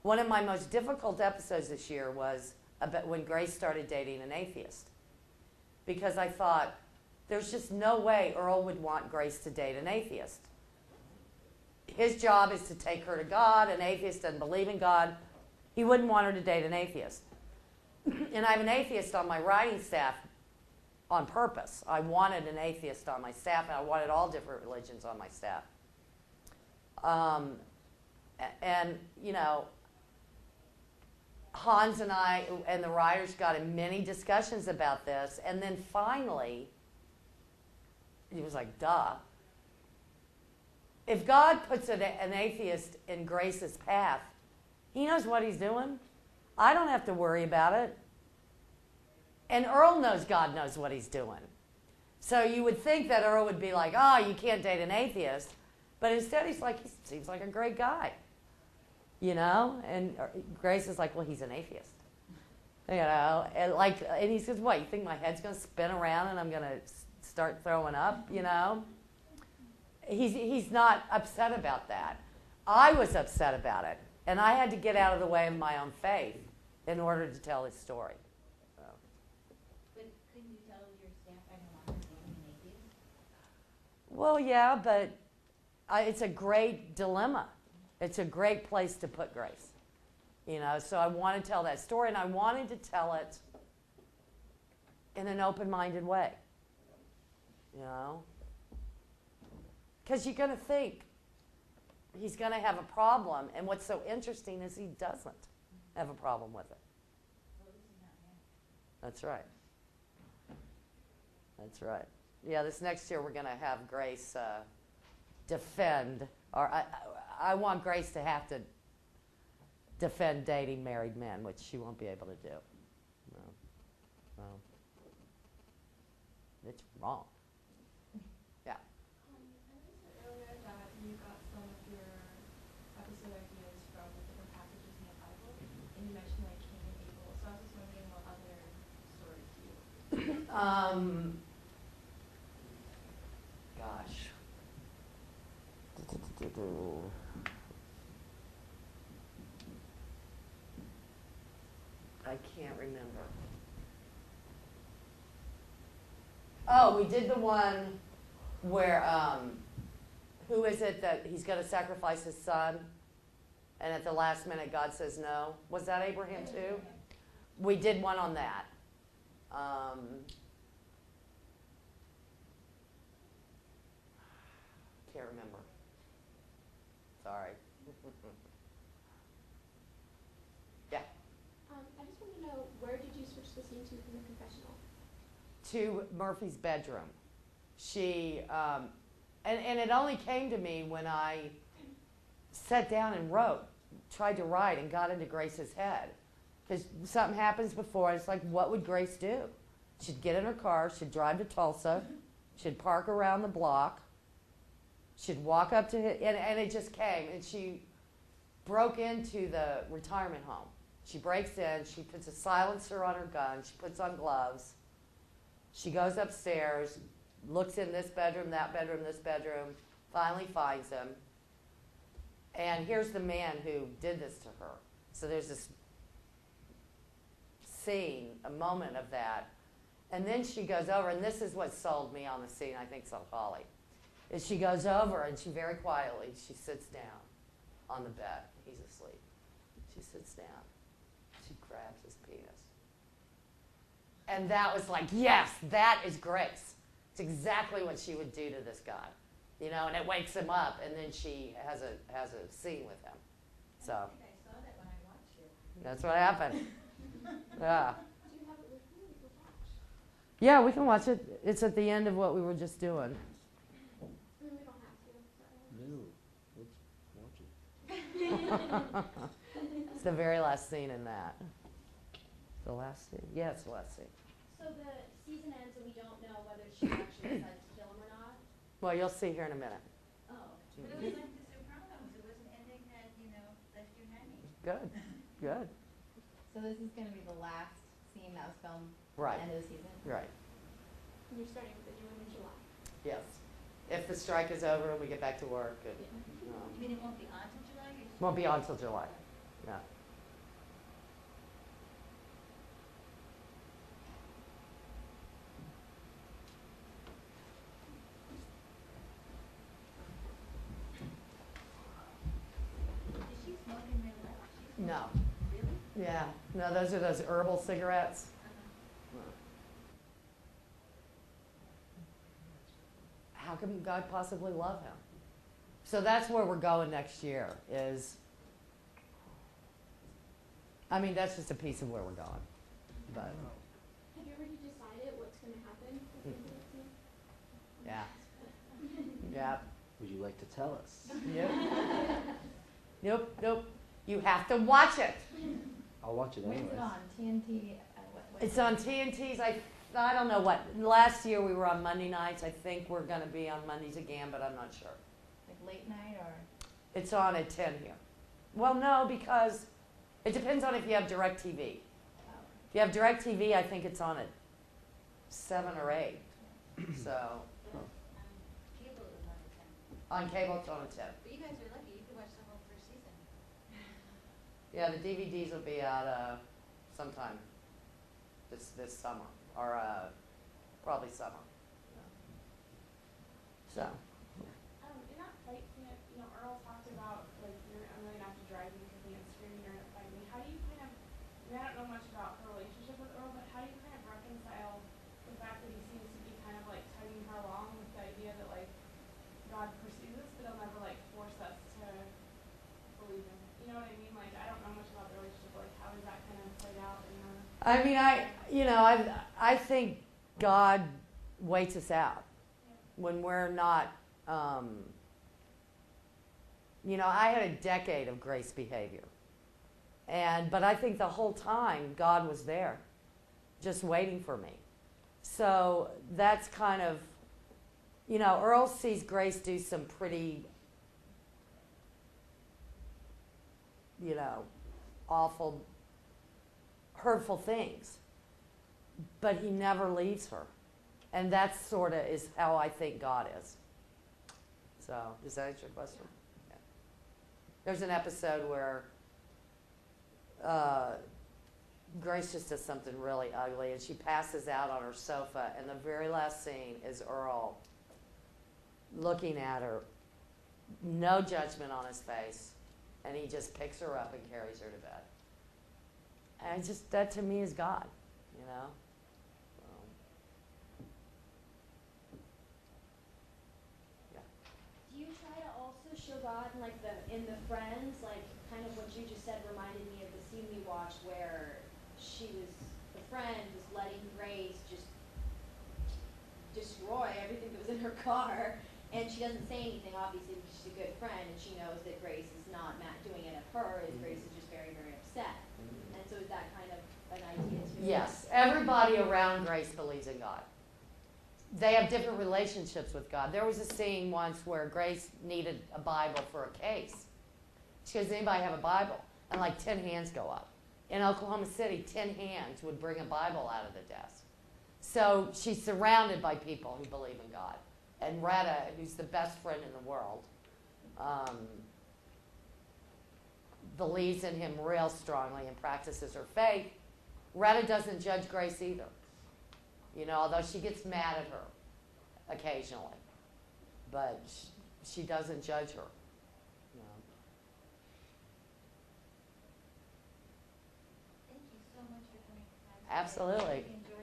One of my most difficult episodes this year was about when Grace started dating an atheist. Because I thought, there's just no way Earl would want Grace to date an atheist. His job is to take her to God. An atheist doesn't believe in God. He wouldn't want her to date an atheist. And I have an atheist on my writing staff on purpose. I wanted an atheist on my staff, and I wanted all different religions on my staff. And, you know, Hans and I and the writers got in many discussions about this, and then finally, he was like, duh. If God puts an atheist in Grace's path, he knows what he's doing. I don't have to worry about it. And Earl knows God knows what he's doing. So you would think that Earl would be like, oh, you can't date an atheist. But instead he's like, he seems like a great guy. You know? And Grace is like, well, he's an atheist. You know? And he says, what, you think my head's going to spin around and I'm going to start throwing up, you know? He's not upset about that. I was upset about it. And I had to get out of the way of my own faith in order to tell his story. So. But couldn't you tell your staff I don't want to be an atheist? Well, yeah, but it's a great dilemma. It's a great place to put Grace. You know, so I want to tell that story, and I wanted to tell it in an open-minded way. You know? Because you're going to think he's going to have a problem, and what's so interesting is he doesn't have a problem with it. That's right. That's right. Yeah, this next year we're going to have Grace defend, or I want Grace to have to defend dating married men, which she won't be able to do. No. No. It's wrong. Yeah. I noticed earlier that you got some of your episode ideas from different passages in the Bible, and you mentioned like Cain and Abel. So I was just wondering what other stories you. Gosh. I can't remember. Oh, we did the one where, who is it that he's going to sacrifice his son, and at the last minute God says no? Was that Abraham too? We did one on that. Can't remember. Sorry. Yeah. I just want to know, where did you switch the scene to from the confessional? To Murphy's bedroom. She, and it only came to me when I sat down and tried to write and got into Grace's head. Because something happens before, and it's like, what would Grace do? She'd get in her car, she'd drive to Tulsa, she'd park around the block, she'd walk up to him, and it just came, and she broke into the retirement home. She breaks in, she puts a silencer on her gun, she puts on gloves, she goes upstairs, looks in this bedroom, this bedroom, finally finds him. And here's the man who did this to her. So there's this scene, a moment of that. And then she goes over, and this is what sold me on the scene, I think sold Holly, is she goes over and she very quietly, she sits down on the bed. He's asleep. She sits down. She grabs his penis. And that was like, yes, that is Grace. It's exactly what she would do to this guy. You know, and it wakes him up, and then she has a scene with him. So I think I saw that when I watched it. that's what happened. Yeah. Do you have it with you? We could watch. Yeah, we can watch it. It's at the end of what we were just doing. We don't have to. So. No, let's watch it. It's the very last scene in that. The last scene? Yeah, it's the last scene. So the season ends and we don't know whether she actually decides to kill him or not? Well, you'll see here in a minute. Oh. But it was like The Sopranos. It was an ending that, left you hanging. Good, good. So this is going to be the last scene that was filmed Right, at the end of the season? right. And you're starting with the new one in July. Yes. If the strike is over and we get back to work, Yeah. it You mean it won't be on till July? won't be on till July. Yeah. No. Really? Yeah. No, those are those herbal cigarettes. How can God possibly love him? So that's where we're going next year is, I mean, that's just a piece of where we're going. But, Have you already decided what's going to happen with the yeah. Yeah. Would you like to tell us? Yep. Nope. You have to watch it. I'll watch it anyways. When's it on? TNT? What It's on TNT's. I don't know what. Last year we were on Monday nights. I think we're going to be on Mondays again, but I'm not sure. Like late night or? It's on at 10 here. Well, no, because it depends on if you have DirecTV. Oh. If you have DirecTV, I think it's on at 7 or 8. So Cable is on at 10. on cable, it's on at 10. But you guys are lucky. You could watch the whole first season. Yeah, the DVDs will be out sometime this summer, or probably summer. Yeah. So. In that fight scene, Earl talked about, like, I'm really gonna have to drive you because you can't scream, you're gonna fight me. How do you kind of, I don't know much about her relationship with Earl, but how do you kind of reconcile the fact that he seems to be kind of, like, tugging her along with the idea that, like, God pursues us, but he'll never, like, force us to believe him? You know what I mean? Like, I don't know much about the relationship, but, like, how does that kind of play out in the... I mean, I think God waits us out when we're not, I had a decade of grace behavior. But I think the whole time God was there, just waiting for me. So that's kind of, Earl sees Grace do some pretty, awful, hurtful things. But he never leaves her. And that sort of is how I think God is. So, does that answer your question? Yeah. There's an episode where Grace just does something really ugly, and she passes out on her sofa, and the very last scene is Earl looking at her, no judgment on his face, and he just picks her up and carries her to bed. And that to me is God, Do you try to also show God in the Friends, like kind of what you just said reminded me of the scene we watched where the friend was letting Grace just destroy everything that was in her car, and she doesn't say anything obviously because she's a good friend and she knows that Grace is not doing it at her, and Grace is just very, very upset. And so is that kind of an idea too? Yes, everybody around Grace believes in God. They have different relationships with God. There was a scene once where Grace needed a Bible for a case. She goes, anybody have a Bible? And like 10 hands go up. In Oklahoma City, 10 hands would bring a Bible out of the desk. So she's surrounded by people who believe in God. And Retta, who's the best friend in the world, believes in him real strongly and practices her faith. Retta doesn't judge Grace either. Although she gets mad at her occasionally. But she doesn't judge her. Thank you so much for coming. Absolutely. I really enjoyed